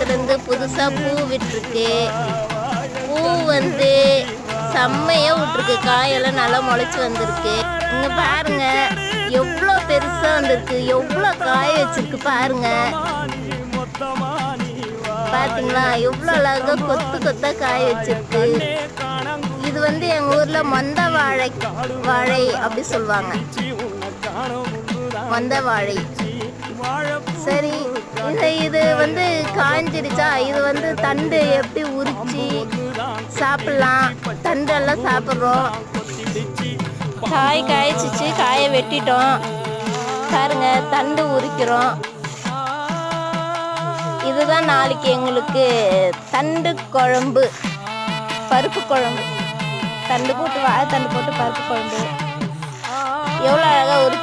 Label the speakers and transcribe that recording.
Speaker 1: மரத்துலேருந்து புதுசாக பூ விட்டுருக்கு. பூ வந்து செம்மையாக விட்டுருக்கு. காயெல்லாம் நல்லா முளைச்சி வந்திருக்கு. இங்கே பாருங்க எவ்வளோ பெருசாக வந்திருக்கு, எவ்வளோ காய வச்சிருக்கு பாருங்க. பார்த்தீங்களா எவ்வளோ அழகாக கொத்து கொத்தாக காய வச்சிருக்கு. இது வந்து எங்கள் ஊரில் மொந்த வாழை அப்படி சொல்லுவாங்க. மொந்த வாழை. சரி, இது வந்து காஞ்சிடுச்சா? இது வந்து தண்டு எப்படி உரிச்சு சாப்பிட்லாம். தண்டெல்லாம் சாப்பிட்றோம். காய்ச்சிச்சு, காயை வெட்டிட்டோம் பாருங்க. தண்டு உரிக்கிறோம். இதுதான் நாளைக்கு எங்களுக்கு தண்டு குழம்பு, பருப்பு குழம்பு. தண்டு போட்டு வாழைத்தண்டு போட்டு பருப்பு குழம்பு எவ்வளோ அழகாக உரிக்கிற